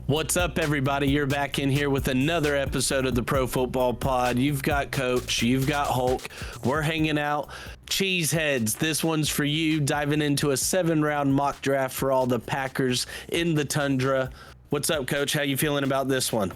What's up, everybody? You're back in here with another episode of the Pro Football Pod. You've got Coach, you've got Hulk. We're hanging out. Cheeseheads, this one's for you. Diving into a 7-round mock draft for all the Packers in the tundra. What's up, Coach? How you feeling about this one?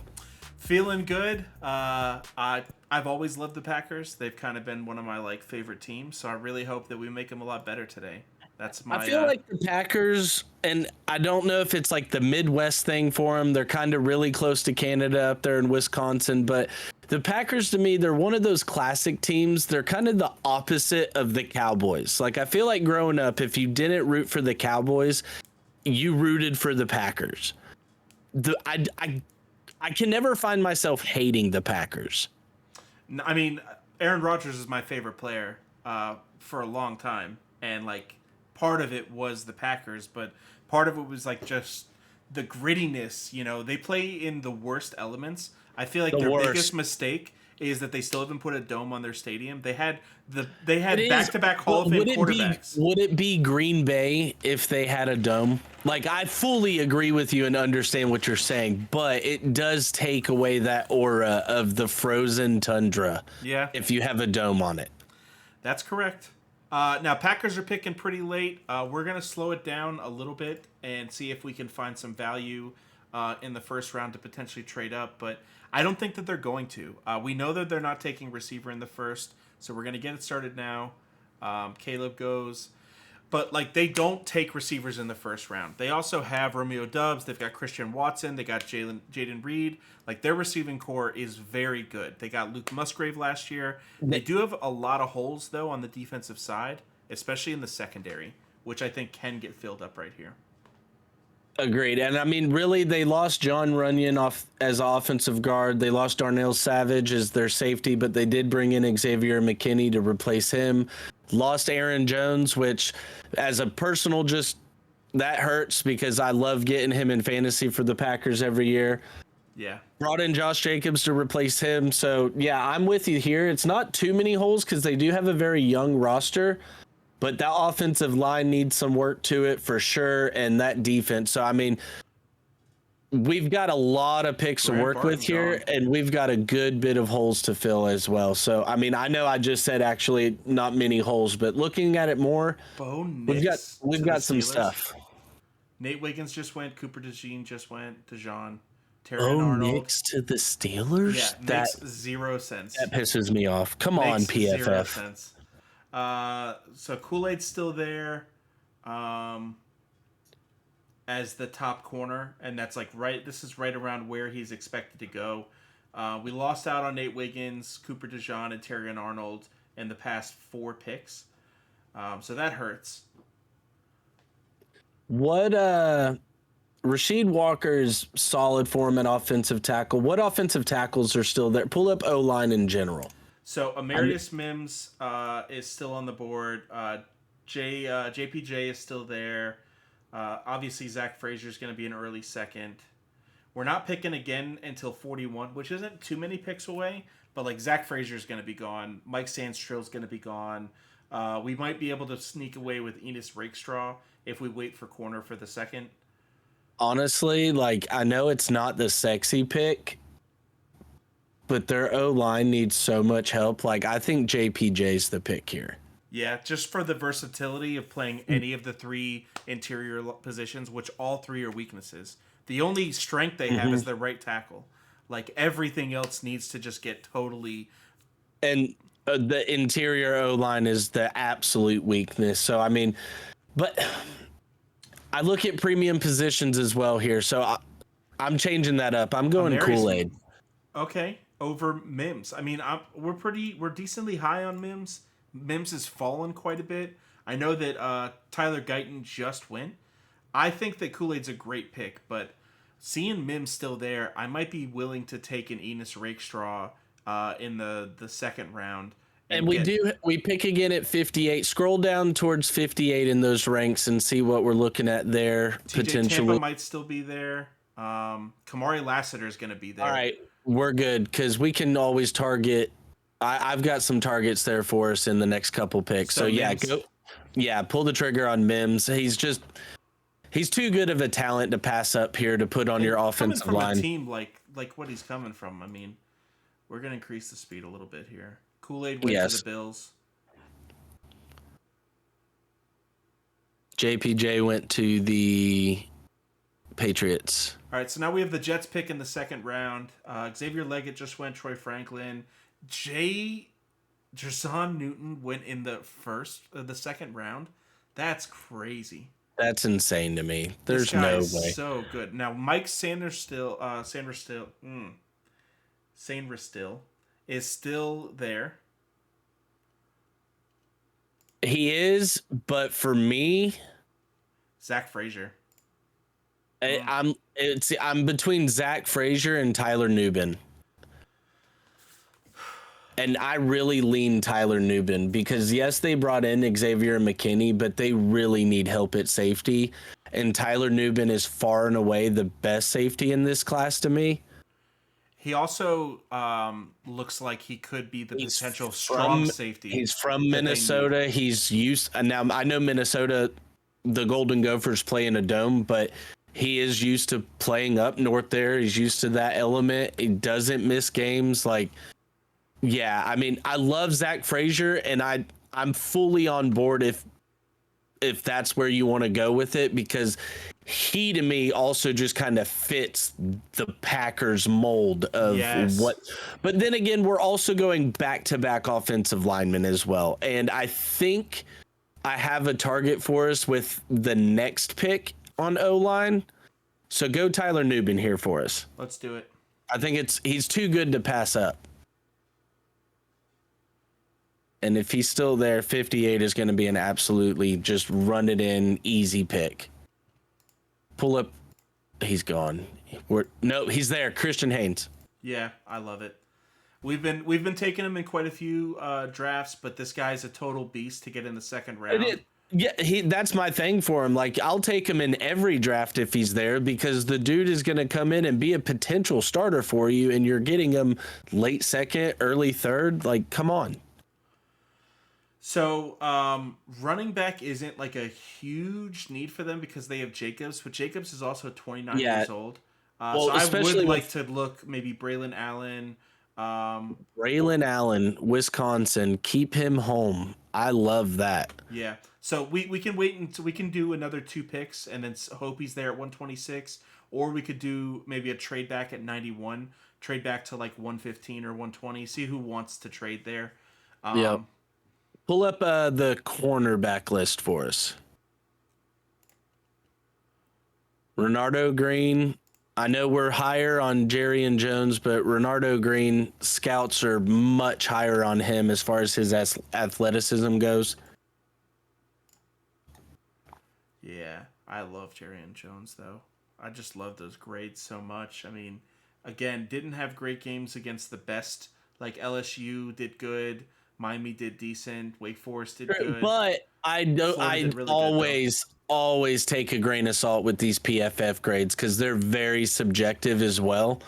Feeling good. I've always loved the Packers. They've kind of been one of my favorite teams, so I really hope that we make them a lot better today. That's my. I feel like the Packers, and I don't know if it's like the Midwest thing for them. They're kind of really close to Canada up there in Wisconsin, but the Packers, to me, they're one of those classic teams. They're kind of the opposite of the Cowboys. Like, I feel like growing up, if you didn't root for the Cowboys, you rooted for the Packers. I can never find myself hating the Packers. I mean, Aaron Rodgers is my favorite player for a long time, and part of it was the Packers, but part of it was just the grittiness. You know, they play in the worst elements. I feel like their biggest mistake is that they still haven't put a dome on their stadium. They had back-to-back Hall of Fame quarterbacks. Would it be Green Bay if they had a dome? I fully agree with you and understand what you're saying, but it does take away that aura of the frozen tundra. Yeah. If you have a dome on it. That's correct. Now, Packers are picking pretty late. We're going to slow it down a little bit and see if we can find some value in the first round to potentially trade up, but I don't think that they're going to. We know that they're not taking receiver in the first, so we're going to get it started now. Caleb goes. But, they don't take receivers in the first round. They also have Romeo Doubs. They've got Christian Watson. They got Jaden Reed. Their receiving core is very good. They got Luke Musgrave last year. They do have a lot of holes, though, on the defensive side, especially in the secondary, which I think can get filled up right here. Agreed. And, I mean, really, they lost John Runyon off as offensive guard. They lost Darnell Savage as their safety, but they did bring in Xavier McKinney to replace him. Lost Aaron Jones, which as a personal, that hurts because I love getting him in fantasy for the Packers every year. Yeah. Brought in Josh Jacobs to replace him. So, yeah, I'm with you here. It's not too many holes because they do have a very young roster, but that offensive line needs some work to it for sure, and that defense. So, I mean, we've got a lot of picks to work with here, and we've got a good bit of holes to fill as well. So, I mean, I know I just said actually not many holes, but looking at it more, we've got some stuff. Nate Wiggins just went. Cooper DeJean just went. DeJean. Terran Arnold. Knicks to the Steelers? Yeah, that makes 0 sense. That pisses me off. Come on, PFF. 0 sense. So Kool-Aid's still there. As the top corner, and that's this is right around where he's expected to go. We lost out on Nate Wiggins, Cooper DeJean, and Terrion Arnold in the past 4 picks. So that hurts. What Rasheed Walker's solid for him at offensive tackle. What offensive tackles are still there? Pull up O-line in general. So Emeritus Mims is still on the board. JPJ is still there. Obviously, Zach Frazier is going to be an early second. We're not picking again until 41, which isn't too many picks away. But Zach Frazier is going to be gone. Mike Sandstrill is going to be gone. We might be able to sneak away with Enos Rakestraw if we wait for corner for the second. Honestly, I know it's not the sexy pick, but their O-line needs so much help. I think JPJ's the pick here. Yeah, just for the versatility of playing any of the 3 interior positions, which all 3 are weaknesses. The only strength they have is their right tackle. Everything else needs to just get totally... And the interior O-line is the absolute weakness. So, I mean, but I look at premium positions as well here. So I'm changing that up. I'm going Kool-Aid. Okay, over Mims. I mean, we're decently high on Mims. Mims has fallen quite a bit. I know that Tyler Guyton just went. I think that Kool-Aid's a great pick, but seeing Mims still there, I might be willing to take an Enos Rakestraw in the second round. And we pick again at 58. Scroll down towards 58 in those ranks and see what we're looking at there. TJ potentially. Tampa might still be there. Kamari Lassiter is going to be there. All right, we're good because we can always target. I've got some targets there for us in the next couple picks. So yeah, Mims. pull the trigger on Mims. He's too good of a talent to pass up here to put on And your coming offensive from a line. team like what he's coming from, I mean, we're gonna increase the speed a little bit here. Kool-Aid went to the Yes. Bills. JPJ went to the Patriots. All right, so now we have the Jets pick in the second round. Xavier Leggett just went. Troy Franklin. Jerson Newton went in the second round. That's crazy. That's insane to me. This There's guy no is way. so good. Now Mike Sanders is still there. He is, but for me, Zach Frazier. I'm between Zach Frazier and Tyler Nubin. And I really lean Tyler Nubin because yes, they brought in Xavier McKinney, but they really need help at safety. And Tyler Nubin is far and away the best safety in this class to me. He also looks like he could be the He's potential strong from- safety. He's from Minnesota. He's used now. I know Minnesota, the Golden Gophers play in a dome, but he is used to playing up north there. He's used to that element. He doesn't miss games. Like, yeah, I mean, I love Zach Frazier, and I'm fully on board if that's where you want to go with it, because he to me also just kind of fits the Packers mold of what. But then again, we're also going back-to-back offensive linemen as well, and I think I have a target for us with the next pick on O-line. So go Tyler Nubin here for us. Let's do it. I think he's too good to pass up. And if he's still there, 58 is going to be an absolutely just run it in easy pick. Pull up. He's gone. No, he's there. Christian Haynes. Yeah, I love it. We've been taking him in quite a few drafts, but this guy's a total beast to get in the second round. That's my thing for him. Like, I'll take him in every draft if he's there, because the dude is going to come in and be a potential starter for you, and you're getting him late second, early third. Like, come on. So, running back isn't like a huge need for them because they have Jacobs, but Jacobs is also 29 years old. So I would like to look maybe Braylon Allen. Braylon Allen, Wisconsin. Keep him home. I love that. Yeah. So we can wait until we can do another 2 picks and then hope he's there at 126, or we could do maybe a trade back at 91, trade back to like 115 or 120, see who wants to trade there. Yep. Pull up the cornerback list for us. Renardo Green. I know we're higher on Jerry and Jones, but Renardo Green, scouts are much higher on him as far as his athleticism goes. Yeah, I love Jerry and Jones, though. I just love those grades so much. I mean, again, didn't have great games against the best. Like LSU did good. Miami did decent. Wake Forest did good. But I always take a grain of salt with these PFF grades because they're very subjective as well.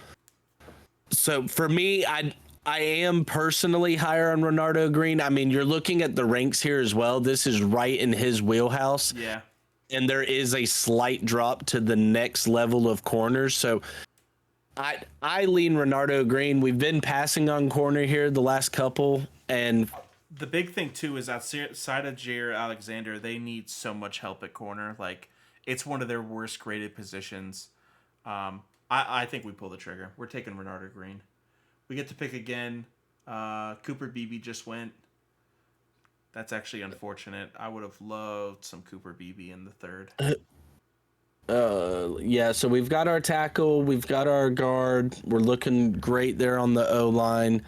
So for me, I am personally higher on Renardo Green. I mean, you're looking at the ranks here as well. This is right in his wheelhouse. Yeah. And there is a slight drop to the next level of corners. So I lean Renardo Green. We've been passing on corner here the last couple. And the big thing too is outside of Jair Alexander, they need so much help at corner. Like, it's one of their worst graded positions. I think we pull the trigger. We're taking Renardo Green. We get to pick again. Cooper Beebe just went. That's actually unfortunate. I would have loved some Cooper Beebe in the third. Yeah, so we've got our tackle, we've got our guard. We're looking great there on the O-line.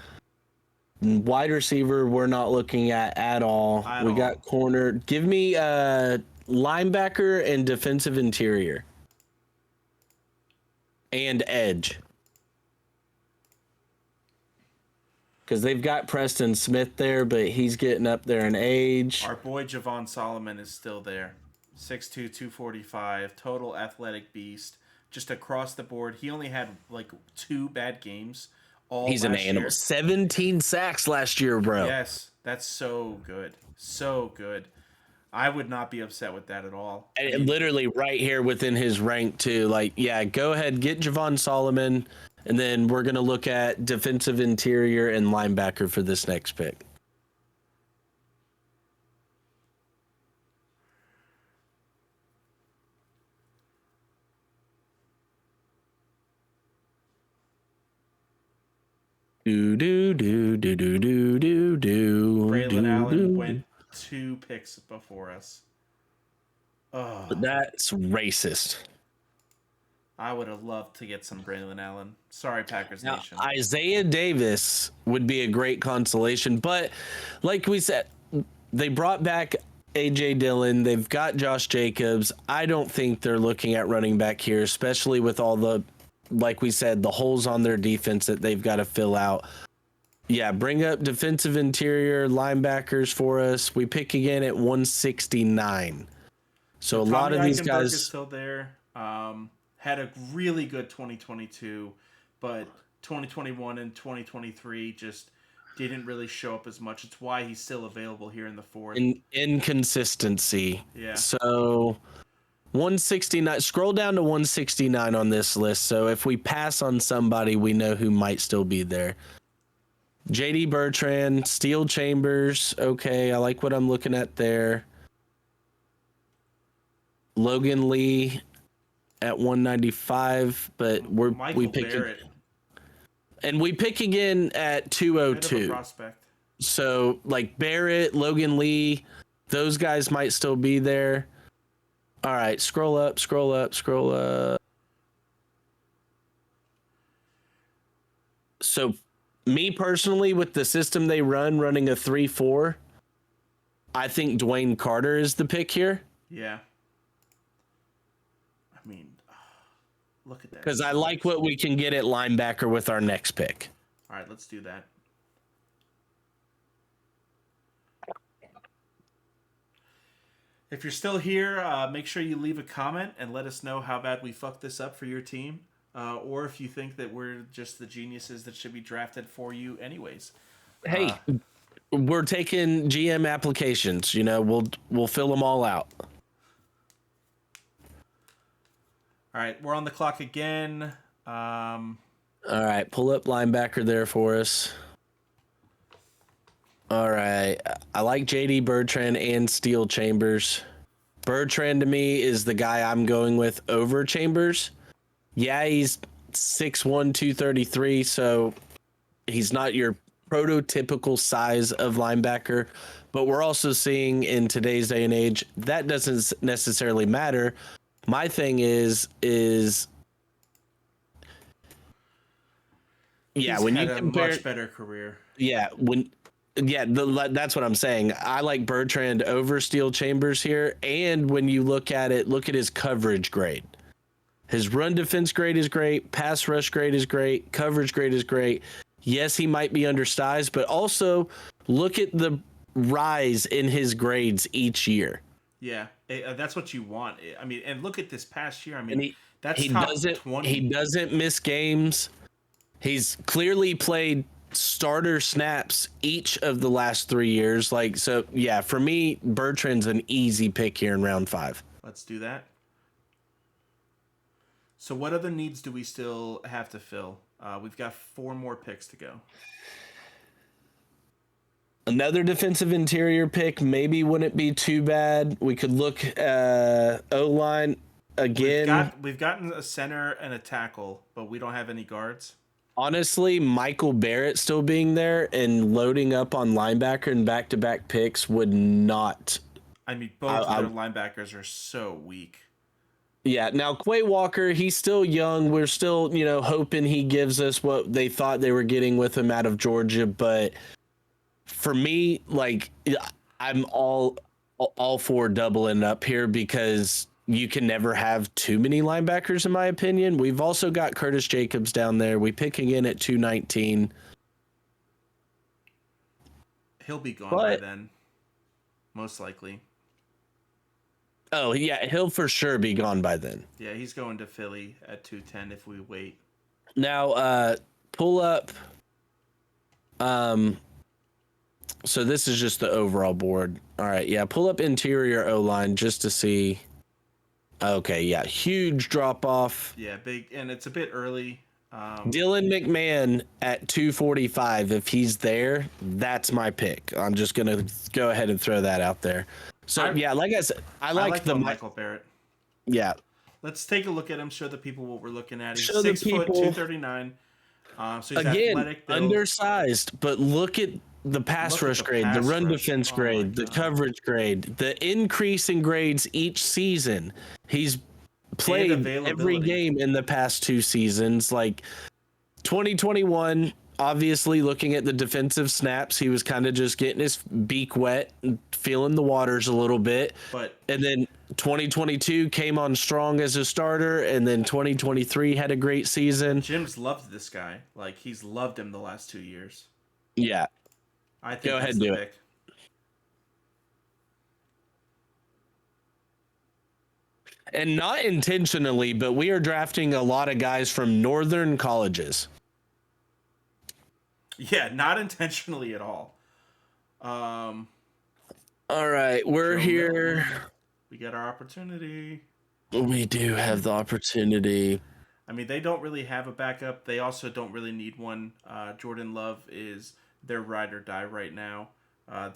Wide receiver, we're not looking at all. We got corner. Give me linebacker and defensive interior. And edge. Because they've got Preston Smith there, but he's getting up there in age. Our boy Javon Solomon is still there. 6'2", 245, total athletic beast. Just across the board. He only had like 2 bad games. He's an animal. 17 sacks last year, bro. Yes, that's so good. So good. I would not be upset with that at all. I And mean, literally right here within his rank too. Like, yeah, go ahead, get Javon Solomon, and then we're gonna look at defensive interior and linebacker for this next pick. Do do do do do do do do Braylon do Allen went do. 2 picks before us. Oh, That's racist. I would have loved to get some Braylon Allen. Sorry, Packers Now, Nation. Isaiah Davis would be a great consolation, but like we said, they brought back AJ Dillon. They've got Josh Jacobs. I don't think they're looking at running back here, especially with all the, like we said, the holes on their defense that they've got to fill out. Yeah, bring up defensive interior linebackers for us. We pick again at 169. So a lot Tommy of these Eichenberg guys is still there. Had a really good 2022, but 2021 and 2023 just didn't really show up as much. It's why he's still available here in the fourth. inconsistency. Yeah. So 169, scroll down to 169 on this list. So if we pass on somebody, we know who might still be there. JD Bertrand, Steel Chambers. Okay, I like what I'm looking at there. Logan Lee at 195, but we pick Barrett, and we pick again at bit of a 202. prospect. So like Barrett, Logan Lee, those guys might still be there. All right, scroll up, scroll up, scroll up. So me personally, with the system they running a 3-4, I think Dwayne Carter is the pick here. Yeah. I mean, look at that. Because I like what we can get at linebacker with our next pick. All right, let's do that. If you're still here, make sure you leave a comment and let us know how bad we fucked this up for your team, or if you think that we're just the geniuses that should be drafted for you, anyways. Hey, we're taking GM applications. You know, we'll fill them all out. All right, we're on the clock again. All right, pull up linebacker there for us. All right, I like JD Bertrand and Steel Chambers. Bertrand to me is the guy I'm going with over Chambers. Yeah, he's 6'1", 233, so he's not your prototypical size of linebacker, but we're also seeing in today's day and age that doesn't necessarily matter. My thing is yeah, He's when had you a compare, much better career. that's what I'm saying. I like Bertrand over Steel Chambers here, and when you look at his coverage grade. His run defense grade is great, pass rush grade is great, coverage grade is great. Yes, he might be undersized, but also look at the rise in his grades each year. Yeah, that's what you want. I mean, and look at this past year. I mean, And that's he top doesn't 20. he doesn't miss games. He's clearly played starter snaps each of the last 3 years. Like, so yeah, for me, Bertrand's an easy pick here in round 5. Let's do that. So what other needs do we still have to fill? We've got 4 more picks to go. Another defensive interior pick maybe wouldn't be too bad. We could look O-line again. We've gotten a center and a tackle, but we don't have any guards. Honestly, Michael Barrett still being there and loading up on linebacker and back-to-back picks would not. I mean, both of their linebackers are so weak. Yeah, now Quay Walker, he's still young. We're still, hoping he gives us what they thought they were getting with him out of Georgia. But for me, like, I'm all for doubling up here because you can never have too many linebackers, in my opinion. We've also got Curtis Jacobs down there. We pick again at 219. He'll be gone by then, most likely. Oh, yeah, he'll for sure be gone by then. Yeah, he's going to Philly at 210 if we wait. Now, pull up So this is just the overall board. All right, yeah, pull up interior O-line just to see. Okay, yeah, huge drop off. Yeah, big, and it's a bit early. Dylan McMahon at 245. If he's there, that's my pick. I'm just gonna go ahead and throw that out there. So yeah, like I said, I like the Michael Barrett. Yeah. Let's take a look at him. Show the people what we're looking at. He's Show the 6 foot, people. 239. So he's Again, athletic, build. undersized, but look at the pass rush grade, the run defense grade, the coverage grade, the increase in grades each season. He's played every game in the past 2 seasons. Like 2021, obviously looking at the defensive snaps, he was kind of just getting his beak wet and feeling the waters a little bit. And then 2022 came on strong as a starter, and then 2023 had a great season. Jim's loved this guy. Like, he's loved him the last 2 years. Yeah. I think go ahead and do it. And not intentionally, but we are drafting a lot of guys from northern colleges. Yeah, not intentionally at all. All right, we're here. We get our opportunity. We do have the opportunity. I mean, they don't really have a backup. They also don't really need one. Jordan Love is their ride or die right now.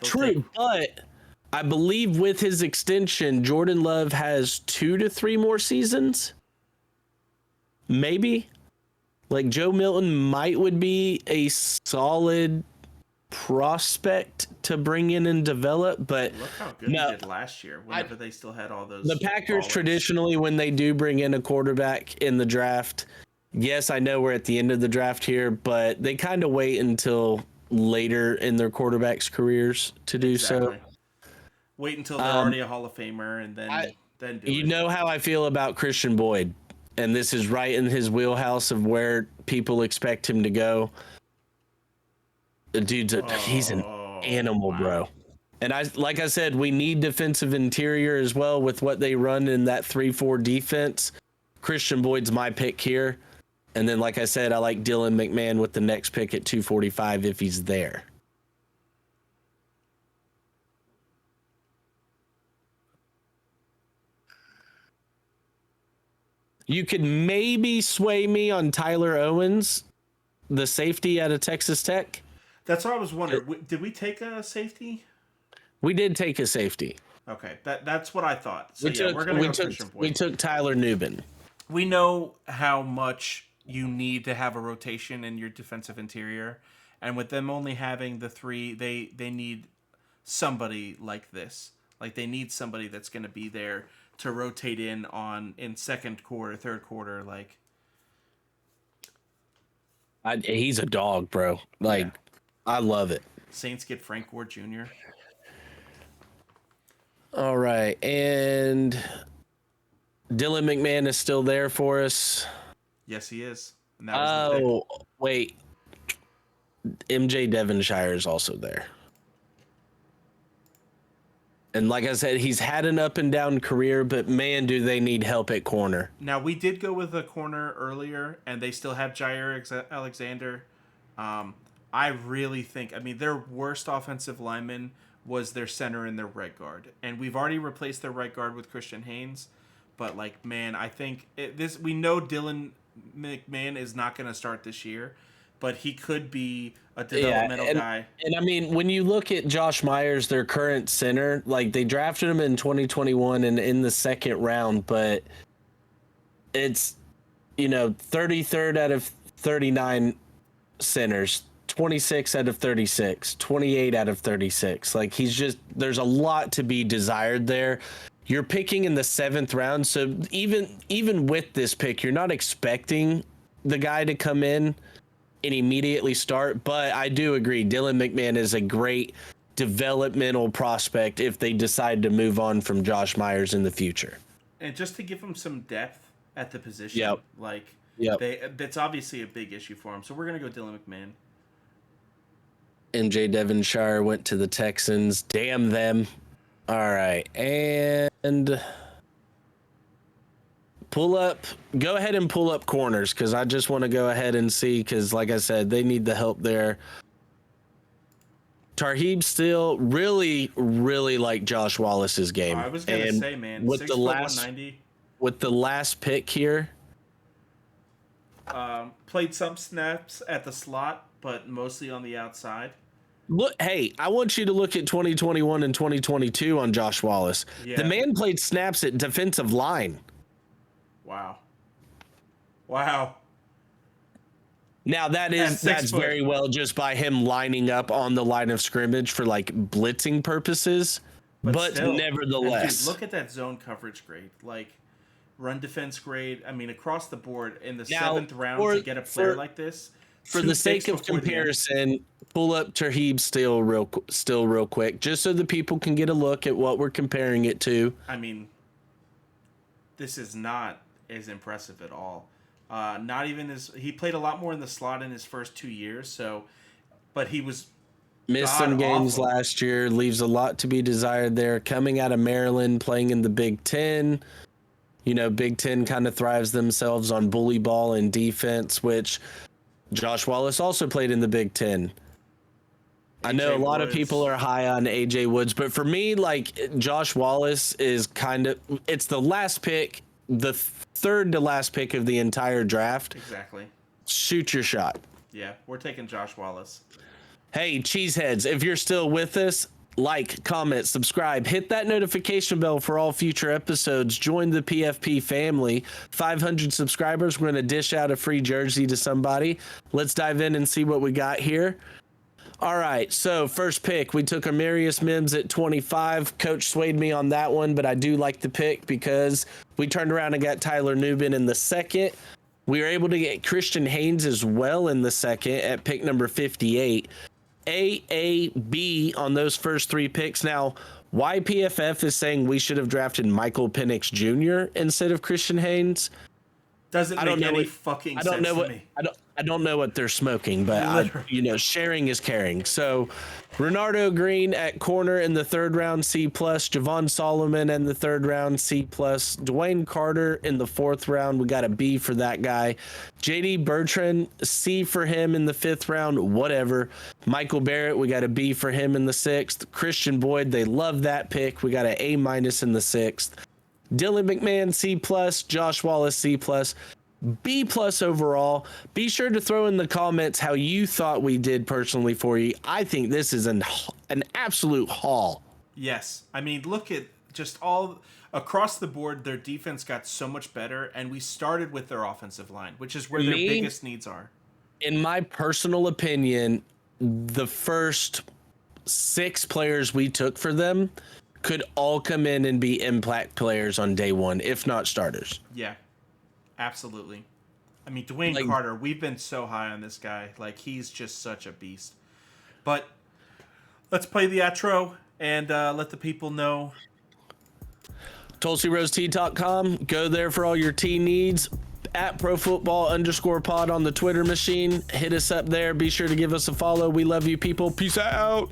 True, but I believe with his extension, Jordan Love has 2 to 3 more seasons. Maybe. Like Joe Milton would be a solid prospect to bring in and develop, but look how good he did last year whenever they still had all those. The Packers traditionally, when they do bring in a quarterback in the draft, yes, I know we're at the end of the draft here, but they kind of wait until later in their quarterbacks' careers to do so. Wait until they're already a Hall of Famer, and then do it. You know how I feel about Christian Boyd, and this is right in his wheelhouse of where people expect him to go. The dude's he's an animal, bro. And like I said, we need defensive interior as well with what they run in that 3-4 defense. Christian Boyd's my pick here. And then, like I said, I like Dylan McMahon with the next pick at 245 if he's there. You could maybe sway me on Tyler Owens, the safety out of Texas Tech. That's what I was wondering. Did we take a safety? We did take a safety. Okay, that's what I thought. So we're gonna go Christian Boyd. We took Tyler Nubin. We know how much you need to have a rotation in your defensive interior, and with them only having the 3, they need somebody like this. Like, they need somebody that's going to be there to rotate in second quarter, third quarter. Like, he's a dog, bro. Like, yeah. I love it. Saints get Frank Gore Jr. All right, and Dylan McMahon is still there for us. Yes, he is. And that was wait. MJ Devonshire is also there. And like I said, he's had an up and down career, but man, do they need help at corner. Now, we did go with a corner earlier, and they still have Jair Alexander. I really think, their worst offensive lineman was their center and their right guard. And we've already replaced their right guard with Christian Haynes. But, I think we know Dylan McMahon is not going to start this year, but he could be a developmental guy. And when you look at Josh Myers, their current center, they drafted him in 2021 and in the second round, but it's, 33rd out of 39 centers, 26 out of 36, 28 out of 36. There's a lot to be desired there. You're picking in the 7th round, so even with this pick, you're not expecting the guy to come in and immediately start. But I do agree, Dylan McMahon is a great developmental prospect if they decide to move on from Josh Myers in the future. And just to give him some depth at the position, that's obviously a big issue for him. So we're gonna go Dylan McMahon. MJ Devonshire went to the Texans. Damn them. All right, and go ahead and pull up corners, because I just want to go ahead and see, because like I said, they need the help there. Tarheeb still really, really like Josh Wallace's game. I was gonna And say, man, with 6 the foot last 190. with the last pick here, Played some snaps at the slot, but mostly on the outside. look, hey, I want you to look at 2021 and 2022 on Josh Wallace. The Yeah. man played snaps at defensive line. Wow. Wow. Now At that's 6 foot. very well just by him lining up on the line of scrimmage for like blitzing purposes, but Still. And nevertheless, dude, look at that zone coverage grade. Like, run defense grade. I mean, across the board in the Now, 7th round to get a player like this. for 2 the sake picks of before the end. comparison, pull up Tarheeb still real quick, just so the people can get a look at what we're comparing it to. I mean, this is not as impressive at all. Not even as he played a lot more in the slot in his first 2 years. So, but he was Missed some games god-awful. last year, leaves a lot to be desired there. Coming out of Maryland, playing in the Big Ten. You know, Big Ten kind of thrives themselves on bully ball and defense, which Josh Wallace also played in the Big Ten. I know a lot of people are high on AJ Woods, but for me, like Josh Wallace is kind of, it's the last pick, the third to last pick of the entire draft. Exactly. Shoot your shot. Yeah, we're taking Josh Wallace. Hey, cheeseheads, if you're still with us, like, comment, subscribe, hit that notification bell for all future episodes. Join the PFP family. 500 subscribers, we're going to dish out a free jersey to somebody. Let's dive in and see what we got here. All right, so first pick, we took Amarius Mims at 25. Coach swayed me on that one, but I do like the pick because we turned around and got Tyler Nubin in the second. We were able to get Christian Haynes as well in the second at pick number 58. AAB on those first 3 picks. Now, YPFF is saying we should have drafted Michael Penix Jr. instead of Christian Haynes. Doesn't make any fucking sense to me. I don't know what they're smoking, but sharing is caring. So, Renardo Green at corner in the 3rd round, C+. Javon Solomon in the 3rd round, C+. Dwayne Carter in the 4th round, we got a B for that guy. JD Bertrand, C for him in the 5th round, whatever. Michael Barrett, we got a B for him in the 6th. Christian Boyd, they love that pick. We got an A- in the 6th. Dylan McMahon, C+. Josh Wallace, C+. B+ overall. Be sure to throw in the comments how you thought we did personally for you. I think this is an absolute haul. Yes. I mean, look at just all across the board, their defense got so much better, and we started with their offensive line, which is where their biggest needs are. In my personal opinion, the first 6 players we took for them could all come in and be impact players on day one, if not starters. Yeah. Absolutely. I mean, Dwayne Carter, we've been so high on this guy. Like, he's just such a beast. But let's play the outro and let the people know. TulsiRoseTea.com. Go there for all your tea needs. At ProFootball_pod on the Twitter machine. Hit us up there. Be sure to give us a follow. We love you, people. Peace out.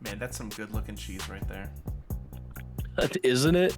Man, that's some good looking cheese right there. Isn't it?